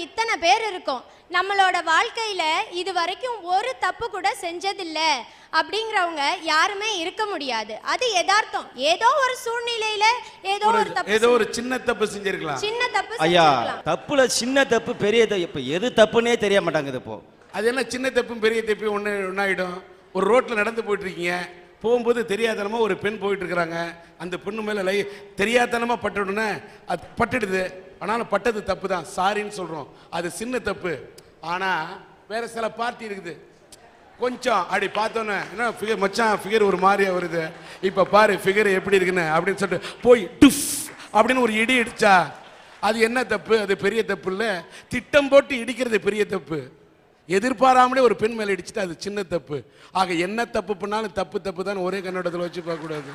இத்தனை பேர் இருக்கோம், நம்மளோட வாழ்க்கையில இது வரைக்கும் ஒரு தப்பு கூட செஞ்சதில்ல அப்படிங்கிறவங்க யாருமே இருக்க முடியாது. அது யதார்த்தம். ஏதோ ஒரு சூழ்நிலையில ஏதோ ஒரு சின்ன தப்பு செஞ்சிருக்கலாம். சின்ன தப்பு ஐயா, தப்புல சின்ன தப்பு பெரிய தப்பு எது தப்புன்னே தெரிய மாட்டாங்குது. இப்போ அது என்ன சின்ன தப்பும் பெரிய தப்பு ஒன்னாயிடும்? ஒரு ரோட்ல நடந்து போயிட்டு இருக்கீங்க, போகும்போது தெரியாதனமா ஒரு பெண் போயிட்டு இருக்கிறாங்க, அந்த பெண்ணு மேல தெரியாதனமா பட்டுடுன்னு அது பட்டுடுது. ஆனாலும் பட்டது தப்பு தான், சாரின்னு சொல்றோம், அது சின்ன தப்பு. ஆனா வேற சில பார்ட்டி இருக்குது, கொஞ்சம் அப்படி பார்த்தோன்னே என்ன ஃபிகர் மச்சான் ஃபிகர் ஒரு மாதிரியா வருது, இப்ப பாரு ஃபிகர் எப்படி இருக்குன்னு அப்படின்னு சொல்லிட்டு போய் டுஃப் அப்படின்னு ஒரு இடி இடிச்சா அது என்ன தப்பு? அது பெரிய தப்பு இல்லை. திட்டம் போட்டு இடிக்கிறது பெரிய தப்பு. எதிர்பாராமலே ஒரு பெண் மேல இடிச்சுட்டு அது சின்ன தப்பு. ஆக என்ன தப்பு பண்ணாலும் தப்பு தப்பு தான் ஒரே கண்ணோட்டத்தில் வச்சு பார்க்க கூடாது.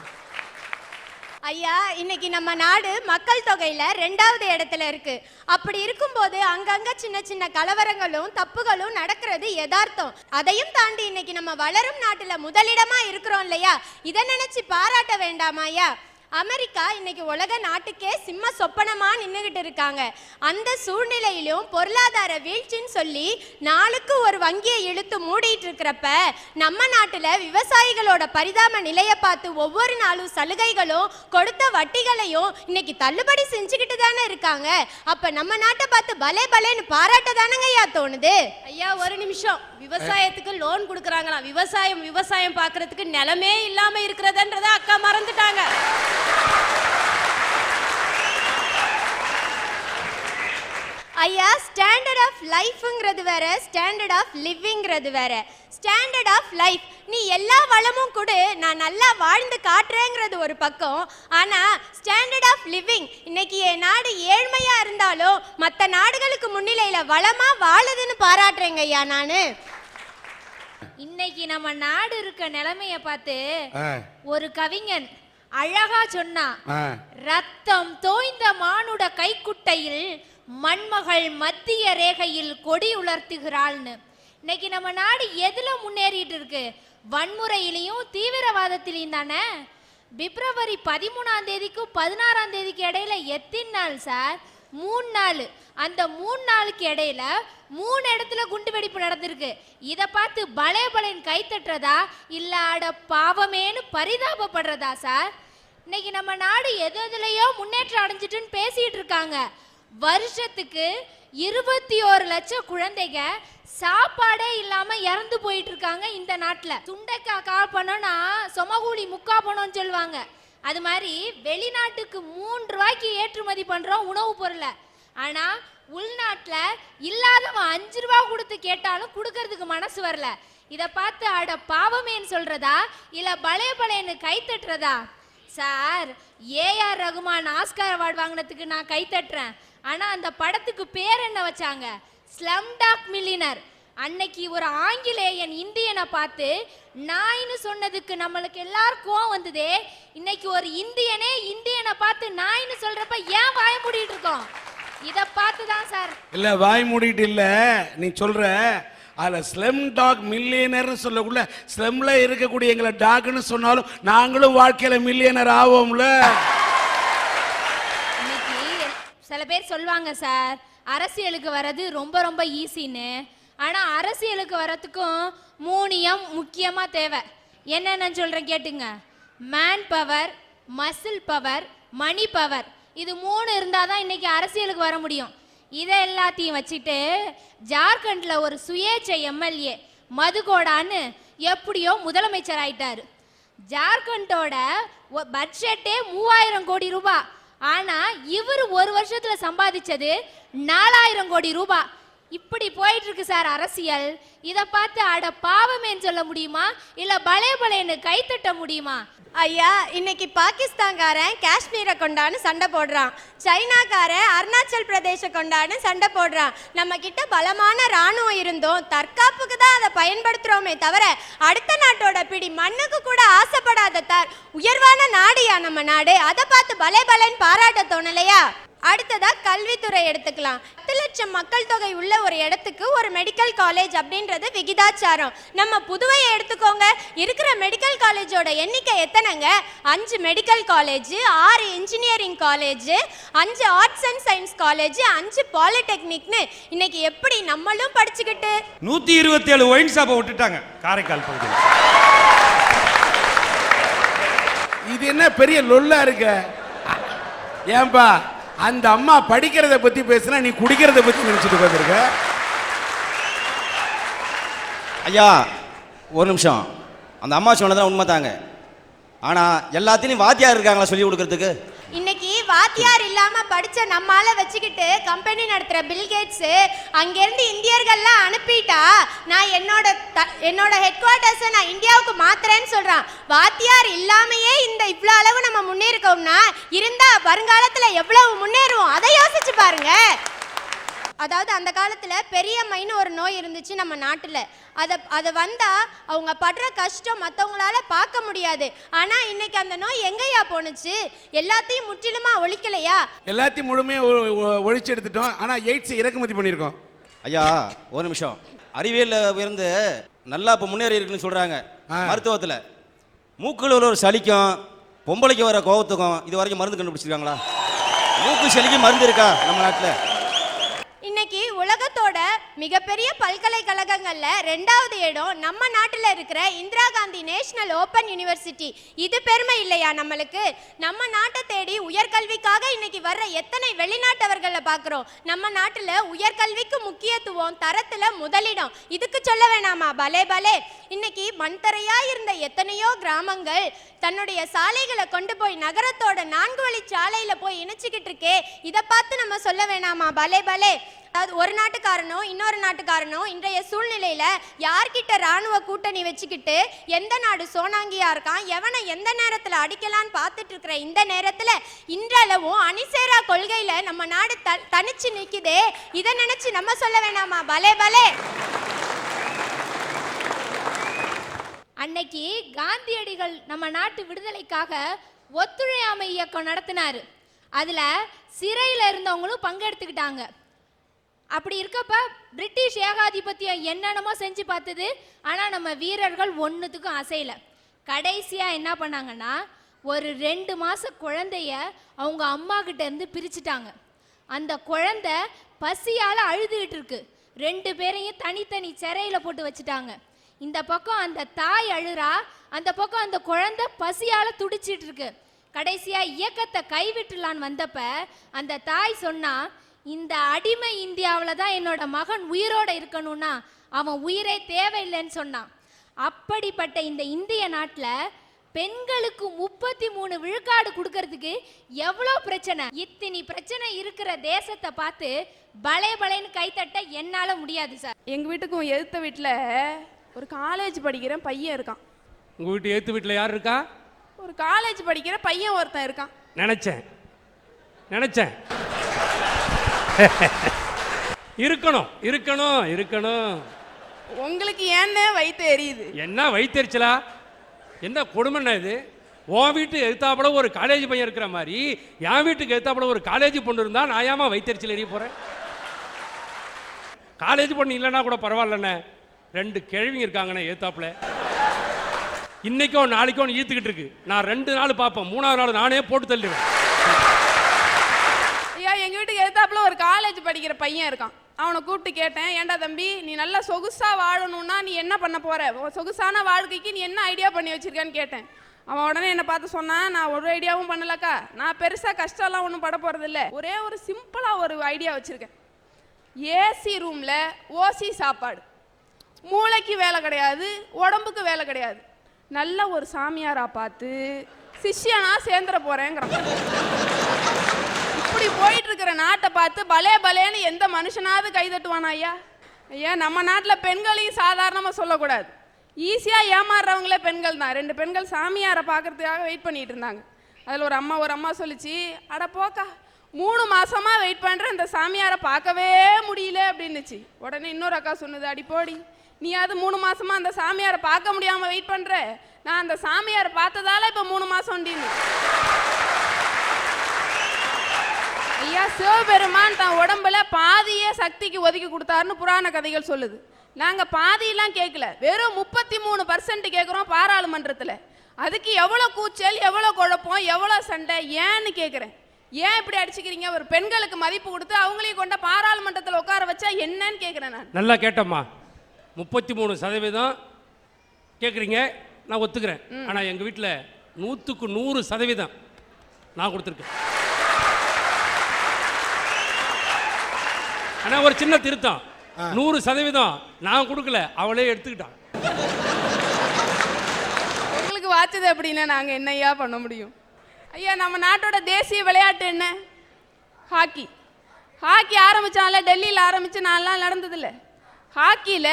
ஐயா, இன்னைக்கு நம்ம நாடு மக்கள் தொகையில 2வது இடத்துல இருக்கு. அப்படி இருக்கும்போது அங்கங்க சின்ன சின்ன கலவரங்களும் தப்புகளும் நடக்கிறது யதார்த்தம். அதையும் தாண்டி இன்னைக்கு நம்ம வளரும் நாட்டுல முதலிடமா இருக்கிறோம் இல்லையா? இதை நினைச்சு பாராட்ட வேண்டாமா ஐயா? அமெரிக்கா இன்னைக்கு உலக நாட்டுக்கே சிம்ம சொப்பனமா நின்றுகிட்டு இருக்காங்க. அந்த சூழ்நிலையிலும் பொருளாதார வீழ்ச்சின்னு சொல்லி நாளுக்கு ஒரு வங்கியை இழுத்து மூடிட்டு இருக்கிறப்ப நம்ம நாட்டுல விவசாயிகளோட பரிதாப நிலையை பார்த்து ஒவ்வொரு நாளும் சலுகைகளும் கொடுத்த வட்டிகளையும் இன்னைக்கு தள்ளுபடி செஞ்சுக்கிட்டு தானே இருக்காங்க. அப்ப நம்ம நாட்டை பார்த்து பலே பலேன்னு பாராட்ட தானங்க ஐயா தோணுது. ஐயா ஒரு நிமிஷம், விவசாயத்துக்கு லோன் கொடுக்குறாங்களா? விவசாயம் பார்க்கறதுக்கு நிலமே இல்லாம இருக்கிறதுன்றத அக்கா மறந்துட்டாங்க. ஐயா, ஸ்டாண்டர்ட் ஆஃப் லைஃப்ங்கிறது வேற, ஸ்டாண்டர்ட் ஆஃப் லிவிங்கிறது வேற. ஸ்டாண்டர்ட் ஆஃப் லைஃப், நீ எல்லா வளமும் கூட நான் நல்லா வாழ்ந்து காட்டுறேங்கிறது ஒரு பக்கம். ஆனா ஸ்டாண்டர்ட் ஆஃப் லிவிங், இன்னைக்கு என் நாடு ஏழ்மையா இருந்தாலும் மற்ற நாடுகளுக்கு முன்னிலையில வளமா வாழுதுன்னு பாராட்டுறேங்க ஐயா நானு. இன்னைக்கு நம்ம நாடு இருக்க நிலைமைய பார்த்து ஒரு கவிஞன் அழகா சொன்னா, ரத்தம் தோய்ந்த மானுட கைக்குட்டையில் மண்மகள் மத்திய ரேகையில் கொடி உலர்த்துகிறாள்னு. இன்னைக்கு நம்ம நாடு எதுல முன்னேறிட்டு இருக்கு? வன்முறையிலையும் தீவிரவாதத்திலையும் தானே. பிப்ரவரி 13ஆம் தேதிக்கும் 16ஆம் தேதிக்கு இடையில எத்தனை நாள் சார்? 3 நாள். அந்த 3 நாளுக்கு இடையில 3 இடத்துல குண்டு வெடிப்பு நடந்திருக்கு. இதை பார்த்து பலே பலேன்னு கை தட்டுறதா இல்ல அட பாவமேனு பரிதாபப்படுறதா சார்? இன்னைக்கு நம்ம நாடு எதுலையோ முன்னேற்றம் அடைஞ்சிட்டுன்னு பேசிட்டு இருக்காங்க. வருஷத்துக்கு 21 லட்சம் குழந்தைங்க சாப்பாடே இல்லாம இறந்து போயிட்டு இருக்காங்க இந்த நாட்டுல. துண்டைக்காய் கால் பண்ணோம்னா சொமகூலி முக்கா பணம்னு சொல்லுவாங்க. அது மாதிரி வெளிநாட்டுக்கு 3 ரூபாய்க்கு ஏற்றுமதி பண்றோம் உணவு பொருளை. ஆனா உள்நாட்டுல இல்லாதவன் 5 ரூபா கொடுத்து கேட்டாலும் கொடுக்கறதுக்கு மனசு வரல. இதை பார்த்து அட பாவமேன்னு சொல்றதா இல்ல பலே பலேன்னு கை தட்டுறதா? Sir, AR Rahman Oscar award வாங்கினதுக்கு நான் கை தட்டுறேன். ஆனா அந்த படத்துக்கு பேர் என்ன வச்சாங்க? Slumdog millionaire. அன்னைக்கு ஒரு ஆங்கிலேயன் இந்தியனை பார்த்து நாயின்னு சொன்னதுக்கு நம்மளுக்கு எல்லாருக்கும் வந்ததே. இன்னைக்கு ஒரு இந்தியனை பார்த்து நாயின்னு சொல்றப்ப ஏன் வாய மூடிட்டு இருக்கோம்? இத பார்த்துதான் சார். இல்ல வாய் மூடிட்டு இல்ல, நீ சொல்ற அதுல ஸ்லம் டாக் மில்லியனர் சொல்லக்குள்ள ஸ்லம்ல இருக்கக்கூடிய எங்களை டாக்னு சொன்னாலும் நாங்களும் வாழ்க்கையில மில்லியனர் ஆவோம்ல. இன்னைக்கு சில பேர் சொல்லுவாங்க சார், அரசியலுக்கு வர்றது ரொம்ப ரொம்ப ஈஸின்னு. ஆனா அரசியலுக்கு வரத்துக்கும் 3 முக்கியமா தேவை. என்னென்னு சொல்றேன் கேட்டுங்க. Man power, muscle power, money power. இது 3 இருந்தாதான் இன்னைக்கு அரசியலுக்கு வர முடியும். இதை எல்லாத்தையும் வச்சுட்டு ஜார்க்கண்ட்ல ஒரு சுயேட்சை எம்எல்ஏ மதுகோடான்னு எப்படியோ முதலமைச்சர் ஆயிட்டாரு. ஜார்க்கண்டோட பட்ஜெட்டே 3000 கோடி ரூபாய். ஆனா இவர் ஒரு வருஷத்துல சம்பாதிச்சது 4000 கோடி ரூபாய். இப்படி போயிட்டு இருக்கு சார் அரசியல். இதை பார்த்து அட பாவமேன்னு சொல்ல முடியுமா இல்ல பலே பலேன்னு கை தட்ட முடியுமா? ஐயா, இன்னைக்கு பாகிஸ்தான்காரன் காஷ்மீரை கொண்டான்னு சண்டை போடுறான், சைனாக்காரன் அருணாச்சல் பிரதேச கொண்டான்னு சண்டை போடுறான். நம்ம கிட்ட பலமான ராணுவம் இருந்தோம் தற்காப்புக்கு தான் அதை பயன்படுத்துறோமே தவிர அடுத்த நாட்டோட பிடி மண்ணுக்கு கூட ஆசைப்படாத உயர்வான நாடுயா நம்ம நாடு. அதை பார்த்து பலே பலேன்னு பாராட்ட தோணலையா? அடுத்ததா கல்வித்துறை எடுத்துக்கலாம். 10 லட்சம் மக்கள் தொகை உள்ள ஒரு இடத்துக்கு ஒரு மெடிக்கல் காலேஜ் அப்படின்றது விகிதாச்சாரம். நம்ம புதுவையை எடுத்துக்கோங்க, இருக்கிற மெடிக்கல் காலேஜோட எண்ணிக்கை எத்தனைங்க? 5 medical college, 6 engineering college, 5 arts and science college, 5 பாலிடெக்னிக்னு இன்னைக்கு எப்படி நம்மளும் படிச்சுக்கிட்டு 127 ஒயின் ஷாப்பை விட்டுட்டாங்க காரைக்கால் பகுதியில். இது என்ன பெரிய லொல்லா இருக்க? ஏன்பா அந்த அம்மா படிக்கிறத பத்தி பேசுனா நீ குடிக்கிறத பத்தி நினைச்சிட்டு உட்கார்ந்திருக்க? ஐயா ஒரு நிமிஷம், அந்த அம்மா சொன்னதான் உண்மைதாங்க. ஆனால் எல்லாத்தையும் வாத்தியார் இருக்காங்களா சொல்லி கொடுக்கறதுக்கு? இன்னைக்கு வாத்தியார் இல்லாம படிச்ச நம்மால வச்சுக்கிட்டு கம்பெனி நடத்துற பில்கேட்ஸ் அங்கிருந்து இந்தியர்கள்லாம் அனுப்பிட்டா நான் என்னோட ஹெட் குவார்ட்டர்ஸை நான் இந்தியாவுக்கு மாத்துறேன்னு சொல்றான். வாத்தியார் இல்லாமையே இந்த இவ்வளோ அளவு நம்ம முன்னேறிக்கோம்னா இருந்தா வருங்காலத்துல எவ்வளவு முன்னேறுவோம் அதை யோசிச்சு பாருங்க. அதாவது அந்த காலத்துல பெரியம்மைன்னு ஒரு நோய் இருந்துச்சு நம்ம நாட்டுல. அது வந்தா அவங்க படுற கஷ்டம் மற்றவங்களால பார்க்க முடியாது. ஆனா இன்னைக்கு அந்த நோய் எங்கேயா போனுச்சு? எல்லாத்தையும் முற்றிலுமா ஒழிக்கலையா? எல்லாத்தையும் முழுமையா ஒழிச்சு எடுத்துட்டோம். ஆனா எய்ட்ஸ் இறக்குமதி பண்ணியிருக்கோம். ஐயா ஒரு நிமிஷம், அறிவியல்ல உயர்ந்து நல்லா இப்போ முன்னேறி இருக்குன்னு சொல்றாங்க. மருத்துவத்தில் மூக்குல ஒரு சளிக்கும் பொம்பளைக்கு வர கோபத்துக்கும் இது வரைக்கும் மருந்து கண்டுபிடிச்சிருக்காங்களா? மூக்கு சளிக்கு மருந்து இருக்கா நம்ம நாட்டில்? இன்னைக்கு உலகத்தோட மிகப்பெரிய பல்கலைக்கழகங்கள்ல 2வது இடம் நம்ம நாட்டில் இருக்கிற Indira Gandhi national open university. இது பெருமை இல்லையா நம்மளுக்கு? நம்ம நாட்டை தேடி உயர்கல்விக்காக இன்னைக்கு வர்ற எத்தனை வெளிநாட்டவர்களை பார்க்குறோம். நம்ம நாட்டில் உயர்கல்விக்கு முக்கியத்துவம், தரத்துல முதலிடம். இதுக்கு சொல்ல வேணாமா பலே பலே? இன்னைக்கு மண்தரையா இருந்த எத்தனையோ கிராமங்கள் தன்னுடைய சாலைகளை கொண்டு போய் நகரத்தோட 4 வழி சாலையில போய் இணைச்சிக்கிட்டு இருக்கே, இதை பார்த்து நம்ம சொல்ல வேணாமா பலே பலே? அதாவது ஒரு நாட்டுக்காரனும் இன்னொரு நாட்டுக்காரனும் இன்றைய சூழ்நிலையில யார்கிட்ட ராணுவ கூட்டணி வச்சுக்கிட்டு எந்த நாடு சோனாங்கியா இருக்கான், எவனை எந்த நேரத்துல அடிக்கலான்னு பார்த்துட்டு இருக்கிற இந்த நேரத்துல இன்றளவும் அணிசேரா கொள்கையில நம்ம நாடு தனிச்சு நிக்குதே, இதை நினைச்சு நம்ம சொல்ல வேணாமா பலே பலே? அன்னைக்கு காந்தியடிகள் நம்ம நாட்டு விடுதலைக்காக ஒத்துழையாமை இயக்கம் நடத்தினாரு. அதுல சிறையில் இருந்தவங்களும் பங்கெடுத்துக்கிட்டாங்க. அப்படி இருக்கப்ப பிரிட்டிஷ் ஏகாதிபத்தியம் என்னென்னமோ செஞ்சு பார்த்தது. ஆனால் நம்ம வீரர்கள் ஒன்றுத்துக்கும் அசையல. கடைசியாக என்ன பண்ணாங்கன்னா ஒரு 2 மாத குழந்தைய அவங்க அம்மா கிட்ட இருந்து பிரிச்சுட்டாங்க. அந்த குழந்தை பசியால் அழுதுகிட்டு இருக்கு. 2 பேரையும் தனித்தனி சிறையில் போட்டு வச்சுட்டாங்க. இந்த பக்கம் அந்த தாய் அழுறா, அந்த பக்கம் அந்த குழந்தை பசியால் துடிச்சிட்டு இருக்கு. கடைசியாக இயக்கத்தை கைவிட்டுலான்னு வந்தப்ப அந்த தாய் சொன்னா, இந்த அடிமை இந்தியாவில் தான் என்னோட மகன் உயிரோட இருக்கணும்னா அவன் உயிரே தேவையில்லைன்னு சொன்னான். அப்படிப்பட்ட இந்த இந்திய நாட்டில் பெண்களுக்கு 33 விழுக்காடு கொடுக்கறதுக்கு எவ்வளோ பிரச்சனை. இத்தனி பிரச்சனை இருக்கிற தேசத்தை பார்த்து பலே பலேன்னு கைத்தட்ட என்னால் முடியாது சார். எங்கள் வீட்டுக்கும் எதிர்த்த வீட்டில் ஒரு காலேஜ் படிக்கிற பையன் இருக்கான். உங்கள் வீட்டு எழுத்து வீட்டில் யார் இருக்கா? ஒரு காலேஜ் படிக்கிற பையன் ஒருத்தன் இருக்கான். நினச்சேன் இருக்கணும் இருக்கணும் இருக்கணும். உங்களுக்கு ஏன்னு வயிற்று எரியுது? என்ன வயிற்றுச்சலா? என்ன கொடுமைன்னா இது? உன் வீட்டு எழுத்தாப்புல ஒரு காலேஜ் பையன் இருக்கிற மாதிரி என் வீட்டுக்கு எழுத்தாப்புல ஒரு காலேஜ் பொண்ணு இருந்தா நான் ஏமா வயிற்றுச்சல் எரிய போறேன்? காலேஜ் பொண்ணு இல்லைன்னா கூட பரவாயில்லண்ணே, 2 கிழவிங்க இருக்காங்கண்ணே எழுத்தாப்புல. இன்னைக்கோ நாளைக்கோ ஈத்துக்கிட்டு இருக்கு. நான் 2 நாள் பார்ப்பேன், 3வது நாள் நானே போட்டு தள்ளுவேன். ஐயா, எங்கள் வீட்டுக்கு எதிர்த்தாப்புல ஒரு காலேஜ் படிக்கிற பையன் இருக்கான். அவனை கூப்பிட்டு கேட்டேன், ஏண்டா தம்பி, நீ நல்லா சொகுசாக வாழணும்னா நீ என்ன பண்ண போற? சொகுசான வாழ்க்கைக்கு நீ என்ன ஐடியா பண்ணி வச்சிருக்கான்னு கேட்டேன். அவன் உடனே என்னை பார்த்து சொன்னான், நான் ஒரு ஐடியாவும் பண்ணலக்கா, நான் பெருசாக கஷ்டம்லாம் ஒன்றும் பட போகிறதில்ல, ஒரே ஒரு சிம்பிளாக ஒரு ஐடியா வச்சுருக்கேன். ஏசி ரூமில் ஓசி சாப்பாடு, மூளைக்கு வேலை கிடையாது, உடம்புக்கு வேலை கிடையாது, நல்ல ஒரு சாமியாராக பார்த்து சிஷ்யனா சேர்ந்துட போகிறேங்கிறான். இப்படி போயிட்டு இருக்கிற நாட்டை பார்த்து பலே பலேன்னு எந்த மனுஷனாவது கைதட்டுவானா? ஐயா ஐயா, நம்ம நாட்டில் பெண்களையும் சாதாரணமாக சொல்லக்கூடாது. ஈஸியாக ஏமாறுறவங்களே பெண்கள் தான். 2 பெண்கள் சாமியாரை பார்க்கறதுக்காக வெயிட் பண்ணிட்டு இருந்தாங்க. அதில் ஒரு அம்மா சொல்லிச்சு, அட போக்கா, 3 மாசமா வெயிட் பண்ணுறேன், இந்த சாமியாரை பார்க்கவே முடியல அப்படின்னுச்சு. உடனே இன்னொரு அக்கா சொன்னது, அடி போடி, நீ அது 3 மாசமா அந்த சாமியாரை பார்க்க முடியாமல் வெயிட் பண்ணுற, நான் அந்த சாமியாரை பார்த்ததால இப்போ 3 மாசம் உண்டின்னு. ஐயா, ஐயா சிவபெருமான் தன் உடம்புல பாதியே சக்திக்கு ஒதுக்கி கொடுத்தாருன்னு புராண கதைகள் சொல்லுது. நாங்க பாதியெல்லாம் கேட்கல, வெறும் 33% கேட்குறோம் பாராளுமன்றத்தில். அதுக்கு எவ்வளோ கூச்சல், எவ்வளோ குழப்பம், எவ்வளோ சண்டை, ஏன்னு கேட்குறேன். ஏன் இப்படி அடிச்சுக்கிறீங்க? ஒரு பெண்களுக்கு மதிப்பு கொடுத்து அவங்களையும் கொண்ட பாராளுமன்றத்தில் உட்கார வச்சா என்னன்னு கேட்குறேன் நான். நல்லா கேட்டம்மா. 33% கேட்குறீங்க, நான் ஒத்துக்கிறேன். ஆனால் எங்கள் வீட்டில் 100க்கு 100% நான் கொடுத்துருக்கேன். ஆனால் ஒரு சின்ன திருத்தம், 100% நான் கொடுக்கல, அவளே எடுத்துக்கிட்டான். உங்களுக்கு வாச்சது அப்படின்னா நாங்கள் என்னையா பண்ண முடியும்? ஐயா நம்ம நாட்டோட தேசிய விளையாட்டு என்ன? ஹாக்கி. ஹாக்கி ஆரம்பித்தால டெல்லியில் ஆரம்பித்து நான்லாம் நடந்ததில்லை. ஹாக்கியில்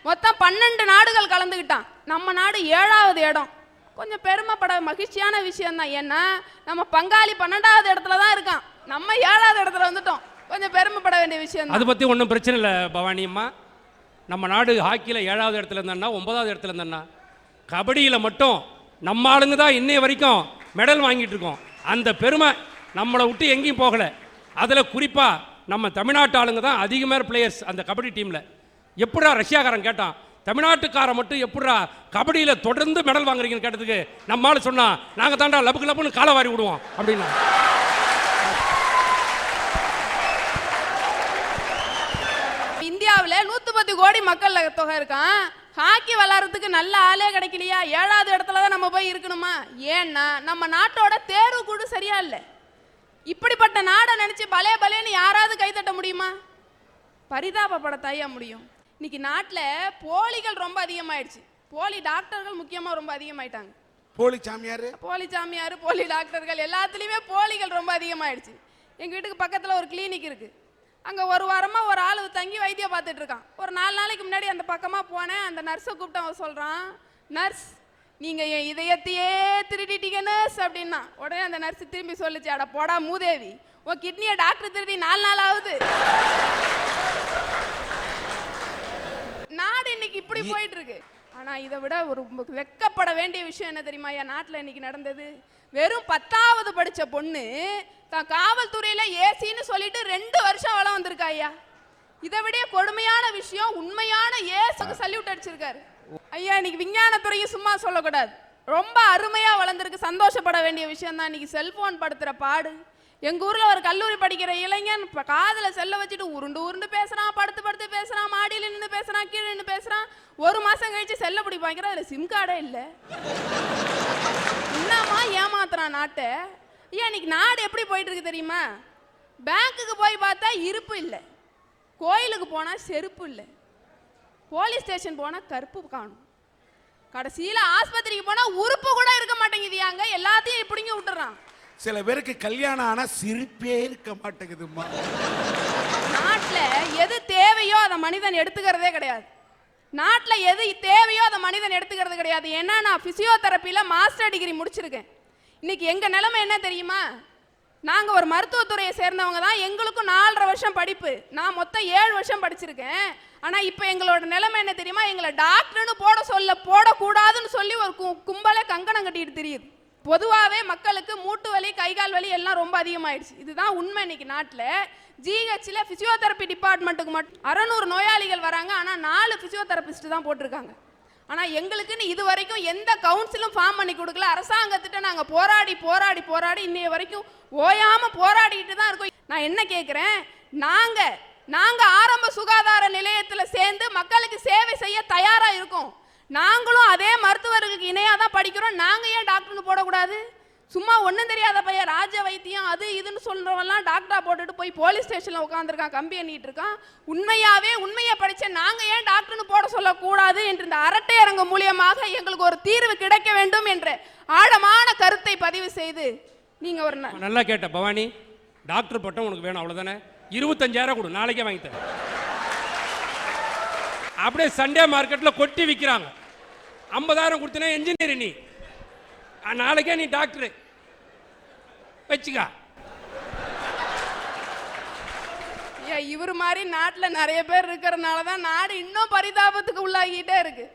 மொத்தம் 12 நாடுகள் கலந்துக்கிட்டான். நம்ம நாடு 7வது இடம். கொஞ்சம் பெருமைப்பட மகிழ்ச்சியான விஷயம்தான். ஏன்னா நம்ம பங்காளி 12வது இடத்துல தான் இருக்கான், நம்ம 7வது இடத்துல வந்துட்டோம். கொஞ்சம் பெருமைப்பட வேண்டிய விஷயம். அதை பற்றி ஒன்றும் பிரச்சனை இல்லை பவானி அம்மா. நம்ம நாடு ஹாக்கியில் 7வது இடத்துல இருந்தா 9வது இடத்துல இருந்தா, கபடியில் மட்டும் நம்ம ஆளுங்க தான் இன்னைய வரைக்கும் மெடல் வாங்கிட்டு இருக்கோம். அந்த பெருமை நம்மளை விட்டு எங்கேயும் போகலை. அதில் குறிப்பாக நம்ம தமிழ்நாட்டு ஆளுங்க தான் அதிகமான பிளேயர்ஸ் அந்த கபடி டீமில். எப்படா ரஷ்யாக்காரன் கேட்டான், தமிழ்நாட்டுக்காரன் மட்டும் எப்படா கபடியில் தொடர்ந்து மெடல் வாங்குறீங்கன்னு கேட்டதுக்கு நம்மளால சொன்னா, நாங்கள் தாண்டா லபுக்கு லபுன்னு காலை வாரி விடுவோம் அப்படின்னா. இந்தியாவில் 110 கோடி மக்கள் தொகை இருக்கான். ஹாக்கி விளாட்றதுக்கு நல்ல ஆளே கிடைக்கலையா? 7வது இடத்துல தான் நம்ம போய் இருக்கணுமா? ஏன்னா நம்ம நாட்டோட தேர்வு கூட சரியா இல்லை. இப்படிப்பட்ட நாடை நினைச்சு பலே பலேன்னு யாராவது கைத்தட்ட முடியுமா? பரிதாபப்படத்தாயா முடியும். இன்னைக்கு நாட்டில் போலிகள் ரொம்ப அதிகமாயிடுச்சு. போலி டாக்டர்கள் முக்கியமாக ரொம்ப அதிகமாயிட்டாங்க. போலி சாமியார், போலி டாக்டர்கள் எல்லாத்துலேயுமே போலிகள் ரொம்ப அதிகமாயிடுச்சு. எங்கள் வீட்டுக்கு பக்கத்தில் ஒரு கிளினிக் இருக்குது. அங்கே ஒரு வாரமாக ஒரு ஆள் தங்கி வைத்தியம் பார்த்துட்டு இருக்கான். ஒரு 4 நாளைக்கு முன்னாடி அந்த பக்கமாக போனேன். அந்த நர்ஸை கூப்பிட்டு அவன் சொல்கிறான், நர்ஸ் நீங்கள் என் இதயத்தையே திருடிட்டீங்க நர்ஸ் அப்படின்னா. உடனே அந்த நர்ஸ் திரும்பி சொல்லிச்சு, அட போடா மூதேவி, உன் கிட்னியை டாக்டர் திருடி 4 நாள் ஆகுது. நாடு இன்னைக்கு இப்படி போயிட்டு இருக்கு. ஆனா இதை விட ஒரு வெக்கப்பட வேண்டிய விஷயம் என்ன தெரியுமா? என் நாட்டில் இன்னைக்கு நடந்தது. வெறும் 10வது படிச்ச பொண்ணு தான் காவல்துறையில ஏசின்னு சொல்லிட்டு 2 வருஷம் வளம் வந்திருக்கா ஐயா. இதை விட கொடுமையான விஷயம், உண்மையான ஏசுக்கு சல்யூட் அடிச்சிருக்காரு ஐயா. இன்னைக்கு விஞ்ஞானத்துறையும் சும்மா சொல்லக்கூடாது, ரொம்ப அருமையா வளர்ந்துருக்கு. சந்தோஷப்பட வேண்டிய விஷயம் தான். இன்னைக்கு செல்போன் படுத்துற பாடு. எங்க ஊர்ல ஒரு கல்லூரி படிக்கிற இளைஞன் காதுல செல்ல வச்சுட்டு உருண்டு பேசுறான், படுத்து பேசுறான், மாடியில நின்று பேசுறான், கீழே நின்று பேசுறான். 1 மாசம் கழிச்சு செல்ல பிடிப்பாங்கிறான், அதுல சிம் கார்டே இல்லை. என்னமா ஏமாத்துறான் நாட்டை. ஏன் இன்னைக்கு நாடு எப்படி போயிட்டு இருக்கு தெரியுமா? பேங்க்குக்கு போய் பார்த்தா இருப்பு இல்லை, கோயிலுக்கு போனா செருப்பு இல்லை, போலீஸ் ஸ்டேஷன் போனா கருப்பு காணும், கடைசியில ஆஸ்பத்திரிக்கு போனா உறுப்பு கூட இருக்க மாட்டேங்குது. அங்க எல்லாத்தையும் இப்படிங்க விட்டுறான். சில பேருக்கு கல்யாணம் ஆனா சிரிப்பே இருக்க மாட்டேங்குதுமா. நாட்டில் எது தேவையோ அதை மனிதன் எடுத்துக்கிறதே கிடையாது. நாட்டில் எது தேவையோ அதை மனிதன் எடுத்துக்கிறது கிடையாது. ஏன்னா நான் பிசியோதெரப்பியில் மாஸ்டர் டிகிரி முடிச்சிருக்கேன். இன்னைக்கு எங்கள் நிலைமை என்ன தெரியுமா? நாங்கள் ஒரு மருத்துவத்துறையை சேர்ந்தவங்க தான். எங்களுக்கும் 4.5 வருஷம் படிப்பு. நான் மொத்தம் 7 வருஷம் படிச்சிருக்கேன். ஆனால் இப்போ எங்களோட நிலைமை என்ன தெரியுமா? எங்களை டாக்டர்னு போடக்கூடாதுன்னு சொல்லி ஒரு கும்பலே கங்கணம் கட்டிட்டு தெரியுது. பொதுவாகவே மக்களுக்கு மூட்டு வலி, கைகால் வலி எல்லாம் ரொம்ப அதிகமாயிடுச்சு. இதுதான் உண்மை. இன்னைக்கு நாட்டில் ஜிஹெச்சில் பிசியோதெரப்பி டிபார்ட்மெண்ட்டுக்கு மட்டும் 600 நோயாளிகள் வராங்க. ஆனால் 4 பிசியோதெரபிஸ்ட் தான் போட்டிருக்காங்க. ஆனால் எங்களுக்குன்னு இது வரைக்கும் எந்த கவுன்சிலும் ஃபார்ம் பண்ணி கொடுக்கல. அரசாங்கத்திட்ட நாங்கள் போராடி இன்னைய வரைக்கும் ஓயாமல் போராடிட்டு தான் இருக்கோம். நான் என்ன கேட்குறேன், நாங்கள் ஆரம்ப சுகாதார நிலையத்தில் சேர்ந்து மக்களுக்கு சேவை செய்ய தயாராக இருக்கோம். நாங்களும் அதே மருத்துவர்களுக்கு இணையாக தான் படிக்கிறோம். நாங்கள் ஏன் டாக்டர்னு போடக்கூடாது? சும்மா ஒன்றும் தெரியாத பையன் ராஜ வைத்தியம் அது இதுன்னு சொல்கிறவெல்லாம் டாக்டரா போட்டுட்டு போய் போலீஸ் ஸ்டேஷனில் உட்காந்துருக்கான், கம்பி எண்ணிட்டு இருக்கான். உண்மையை படித்த நாங்கள் ஏன் டாக்டர்னு போட சொல்லக்கூடாது என்று இந்த அரட்டை அரங்கு மூலியமாக எங்களுக்கு ஒரு தீர்வு கிடைக்க வேண்டும் என்ற ஆழமான கருத்தை பதிவு செய்து நீங்கள் ஒரு நல்லா கேட்ட பவானி. டாக்டர் பட்டம் உனக்கு வேணும் அவ்வளோதானே? 25,000 கொடு, நாளைக்கே வாங்கி தரேன். அப்படியே சண்டே மார்க்கெட்டில் கொட்டி விற்கிறாங்க. 50,000 கொடுத்தனா என்ஜினியர், நீ நாளைக்கே நீ டாக்டரு வச்சுக்கா. இவர் மாதிரி நாட்டில் நிறைய பேர் இருக்கிறதுனால தான் நாடு இன்னும் பரிதாபத்துக்கு உள்ளாகிட்டே இருக்கு.